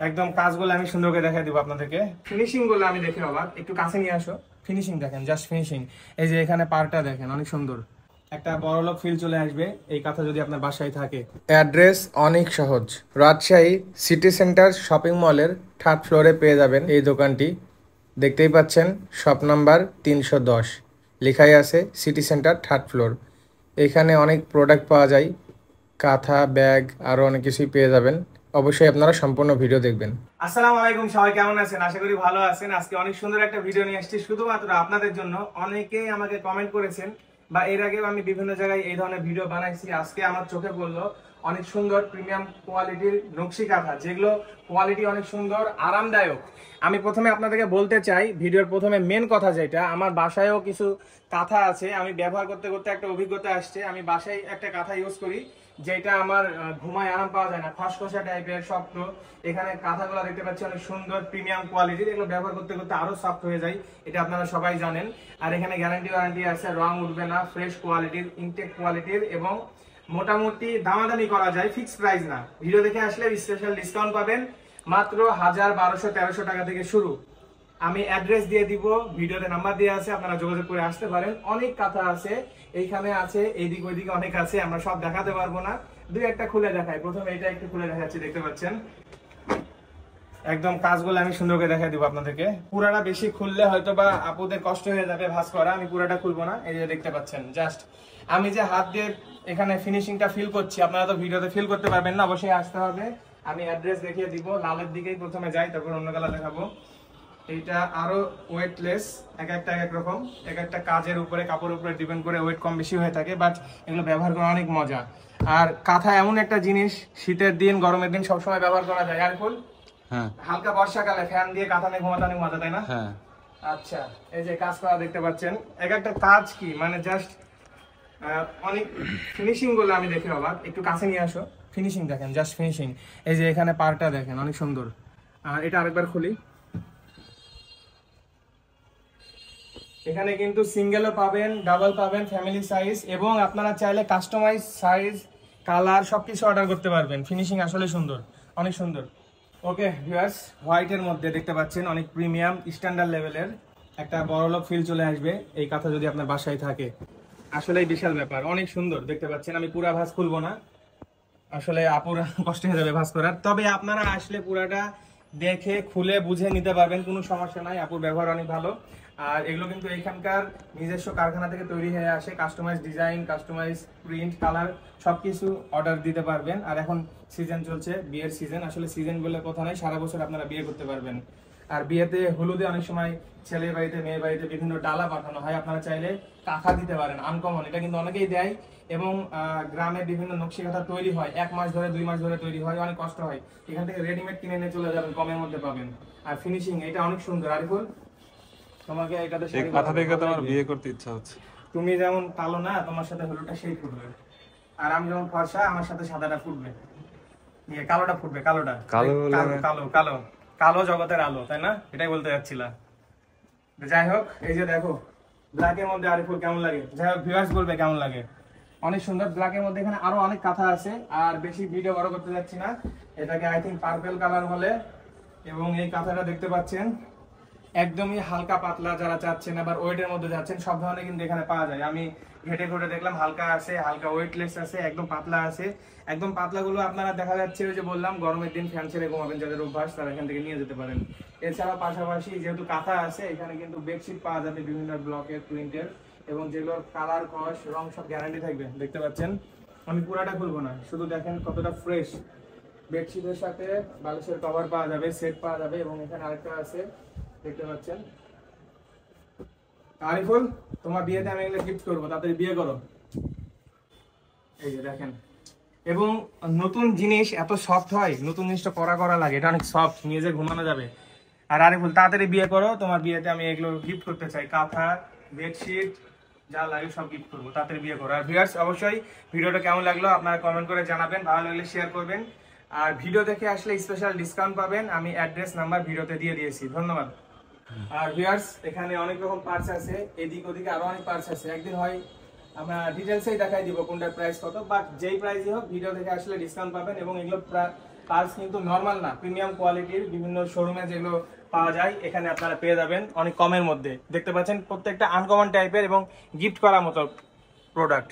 একদম কাজগুলো আমি সুন্দর করে দেখাই দিব আপনাদেরকে। ফিনিশিং গুলো আমি দেখে অবাক, একটু কাছে নিয়ে আসো। ফিনিশিং দেখেন, জাস্ট ফিনিশিং। এই যে এখানে পারটা দেখেন, অনেক সুন্দর একটা বড়লোক ফিল চলে আসবে এই কাঁথা যদি আপনার বাসায় থাকে। অ্যাড্রেস অনেক সহজ, রাজশাহী সিটি সেন্টার শপিং মলের 3rd ফ্লোরে পেয়ে যাবেন এই দোকানটি। দেখতেই পাচ্ছেন শপ নাম্বার 310 লেখাই আছে, সিটি সেন্টার 3rd ফ্লোর। এখানে অনেক প্রোডাক্ট পাওয়া যায়, কাঁথা, ব্যাগ, আরও অনেক কিছুই পেয়ে যাবেন। অবশ্যই আপনারা সম্পূর্ণ ভিডিও দেখবেন। আসসালামু আলাইকুম, সবাই কেমন আছেন? আশা করি ভালো আছেন। আজকে অনেক সুন্দর একটা ভিডিও নিয়ে আসছি শুধুমাত্র আপনাদের জন্য। অনেকেই আমাকে কমেন্ট করেছেন বা এর আগেও আমি বিভিন্ন জায়গায় এই ধরনের ভিডিও বানাইছি। আজকে আমার চোখে পড়লো অনেক সুন্দর প্রিমিয়াম কোয়ালিটির নকশি কাঁথা, যেগুলো কোয়ালিটি অনেক সুন্দর, আরামদায়ক। আমি প্রথমে আপনাদেরকে বলতে চাই, ভিডিওর প্রথমে মেন কথা যেটা, আমার বাসায়ও কিছু কাঁথা আছে, আমি ব্যবহার করতে করতে একটা অভিজ্ঞতা আসছে। আমি বাসায় একটা কাঁথা ইউজ করি যেটা আমার ঘুমায় আরাম পাওয়া যায় না, খসখসা টাইপের শক্ত। এখানে কাঁথাগুলো দেখতে পাচ্ছি অনেক সুন্দর প্রিমিয়াম কোয়ালিটির, এগুলো ব্যবহার করতে করতে আরো সফট হয়ে যায়, এটা আপনারা সবাই জানেন। আর এখানে গ্যারান্টি ওয়ারেন্টি আছে, রং উঠবে না, ফ্রেশ কোয়ালিটির, ইনটেক কোয়ালিটির, এবং মোটামুটি দামাদামি করা যায়, ফিক্সড প্রাইস না। ভিডিও দেখে আসলে স্পেশাল ডিসকাউন্ট পাবেন, মাত্র 1000-1200-1300 টাকা থেকে শুরু। আমি অ্যাড্রেস দিয়ে দিব, ভিডিওতে নাম্বার দেওয়া আছে, আপনারা যোগাযোগ করে আসতে পারেন। অনেক কাঁথা আছে, এইখানে আছে, এইদিক ওইদিকে অনেক আছে, আমরা সব দেখাতে পারবো না, দুই একটা খুলে দেখাই। প্রথমে এটা একটু খুলে দেখাচ্ছি, দেখতে পাচ্ছেন একদম কাজগুলো আমি সুন্দর করে দেখাই দিব আপনাদেরকে। পুরাটা বেশি খুললে হয়তো বা আপুদের কষ্ট হয়ে যাবে ভাঁজ করা, আমি পুরাটা খুলবো না। এই যে দেখতে পাচ্ছেন, জাস্ট আমি যে হাত দিয়ে এখানে ফিনিশিংটা ফিল করছি, আপনারা তো ভিডিওতে ফিল করতে পারবেন না, অবশ্যই আসতে হবে। আমি অ্যাড্রেস দেখিয়ে দিব, লালের দিকেই প্রথমে যাই, তারপর অন্য কালার দেখাবো। এইটা আরো ওয়েটলেস, এক এক রকম, এক একটা কাজের উপরে, কাপড়ের উপরে ডিপেন্ড করে ওয়েট কম বেশি হয়ে থাকে, বাট এগুলো ব্যবহার করা অনেক মজা। আর কাঁথা এমন একটা জিনিস, শীতের দিন গরমের দিন সবসময় ব্যবহার করা যায়। আর ফুল হালকা বর্ষাকালে ফ্যান দিয়ে কাঁথা নিয়ে ঘুমাতে অনেক মজা, তাই না? আচ্ছা, এই যে কাজ করা দেখতে পাচ্ছেন, এক একটা কাজ কি মানে জাস্ট অনেক ফিনিশিং গুলো আমি দেখে অবাক, একটু কাছে নিয়ে আসো। ফিনিশিং দেখেন, জাস্ট ফিনিশিং। এই যে এখানে পারটা দেখেন, অনেক সুন্দর। আর এটা আরেকবার খুলি, এখানে কিন্তু সিঙ্গেলও পাবেন, ডাবল পাবেন, ফ্যামিলি সাইজ, এবং আপনারা চাইলে কাস্টমাইজ সাইজ, কালার সবকিছু অর্ডার করতে পারবেন। ফিনিশিং আসলে সুন্দর, অনেক সুন্দর। ওকে ভিউয়ার্স, হোয়াইটের মধ্যে দেখতে পাচ্ছেন অনেক প্রিমিয়াম স্ট্যান্ডার্ড লেভেলের একটা বড়লোক ফিল চলে আসবে এই কাঁথা যদি আপনার বাসায় থাকে। আসলেই বিশাল ব্যাপার, অনেক সুন্দর দেখতে পাচ্ছেন। আমি পুরা ভাঁজ খুলবো না, আসলে আপুরা কষ্ট হয়ে যাবে ভাঁজ করার। তবে আপনারা আসলে পুরাটা দেখে খুলে বুঝে নিতে পারবেন, কোনো সমস্যা নাই। আপুর ব্যবহার অনেক ভালো। আর এগুলো কিন্তু এখানকার নিজস্ব কারখানা থেকে তৈরি হয়ে আসে, customize design, customize print, colour সবকিছু অর্ডার দিতে পারবেন। আর এখন সিজন চলছে, বিয়ের সিজন, আসলে সিজন বলে কথা নাই, সারা বছর আপনারা বিয়ে করতে পারবেন। আর বিয়েতে হলুদে অনেক সময় ছেলের বাড়িতে মেয়ের বাড়িতে বিভিন্ন ডালা পাঠানো হয়, আপনারা চাইলে কাঁথা দিতে পারেন, আনকমন, এটা কিন্তু অনেকেই দেয়। এবং গ্রামে বিভিন্ন নকশি কাঁথা তৈরি হয়, 1 মাস ধরে 2 মাস ধরে তৈরি হয়, অনেক কষ্ট হয়। এখান থেকে রেডিমেড কিনে নিয়ে চলে যাবেন, কমের মধ্যে পাবেন। আর ফিনিশিং এটা অনেক সুন্দর। আরিফুল, তোমাকে এটাতে শাড়ি কাঁথা দেখে তোমার বিয়ে করতে ইচ্ছা হচ্ছে। তুমি যেমন কালো না, তোমার সাথে হলুদটা সেই ফুটবে, আর আমি যেমন ফর্সা, আমার সাথে সাদাটা ফুটবে, কালোটা ফুটবে, কালোটা কালো কালো কালো কালো জগতের আলো, তাই না? এটাই বলতে যাচ্ছিলা। যাই হোক, এই যে দেখো ব্ল্যাকের মধ্যে আরিফুল কেমন লাগে, যাই হোক ভিউয়ার্স বলবে কেমন লাগে। অনেক সুন্দর ব্ল্যাকের মধ্যে, এখানে আরো অনেক কাঁথা আছে। আর বেশি ভিডিও বড় করতে যাচ্ছি না, এটাকে আই থিঙ্ক পার্পল কালার বলে। এবং এই কাঁথাটা দেখতে পাচ্ছেন একদমই হালকা পাতলা, যারা চাচ্ছেন আবার ওয়েটের মধ্যে যাচ্ছেন, সব ধরনের কিন্তু এখানে পাওয়া যায়। আমি ঘেটে ঘুরে দেখলাম, হালকা আছে, হালকা ওয়েটলেস আছে, একদম পাতলা আছে। একদম পাতলাগুলো আপনারা দেখা যাচ্ছে, ওই যে বললাম গরমের দিন ফ্যান ছেড়ে ঘুমাবেন, যাদের অভ্যাস তারা এখান থেকে নিয়ে যেতে পারেন। এছাড়া পাশাপাশি যেহেতু কাঁথা আছে, এখানে কিন্তু বেডশিট পাওয়া যাবে বিভিন্ন ব্লকের, প্রিন্টের, এবং যেগুলোর কালার, কস, রং সব গ্যারান্টি থাকবে। দেখতে পাচ্ছেন, আমি পুরাটা খুলবো না, শুধু দেখেন কতটা ফ্রেশ। বেডশিটের সাথে বালিশের কভার পাওয়া যাবে, সেট পাওয়া যাবে, এবং এখানে আরেকটা আছে দেখতে পাচ্ছেন। আরিফুল, তোমার বিয়েতে আমি এগুলো গিফট করবো, তাড়াতাড়ি বিয়ে করো। এই যে দেখেন, এবং নতুন জিনিস এত সফট হয়, নতুন জিনিসটা করা লাগে, এটা অনেক সফট, নিয়ে যে ঘুমানো যাবে। আর আরিফুল, তাড়াতাড়ি বিয়ে করো, তোমার বিয়েতে আমি এগুলো গিফট করতে চাই, কাঁথা, বেডশিট, যা লাগে সব গিফট করবো, তাড়াতাড়ি বিয়ে করো। আর ভিউয়ার্স, অবশ্যই ভিডিওটা কেমন লাগলো আপনারা কমেন্ট করে জানাবেন, ভালো লাগলে শেয়ার করবেন। আর ভিডিও দেখে আসলে স্পেশাল ডিসকাউন্ট পাবেন, আমি অ্যাড্রেস নাম্বার ভিডিওতে দিয়ে দিয়েছি। ধন্যবাদ। আর ভিউয়ার্স, এখানে অনেক রকম পার্টস আছে, এদিক ওদিকে আরো অনেক পার্টস আছে। একদিন হয় আমরা ডিটেলসেই দেখাই দিব কোনটার প্রাইস কত, বাট যেই প্রাইসই হোক ভিডিও দেখে আসলে ডিসকাউন্ট পাবেন। এবং এগুলো কাজ কিন্তু নর্মাল না, প্রিমিয়াম কোয়ালিটির বিভিন্ন শোরুমে যেগুলো পাওয়া যায় এখানে আপনারা পেয়ে যাবেন অনেক কমের মধ্যে। দেখতে পাচ্ছেন প্রত্যেকটা আনকমন টাইপের এবং গিফট করার মতো প্রোডাক্ট।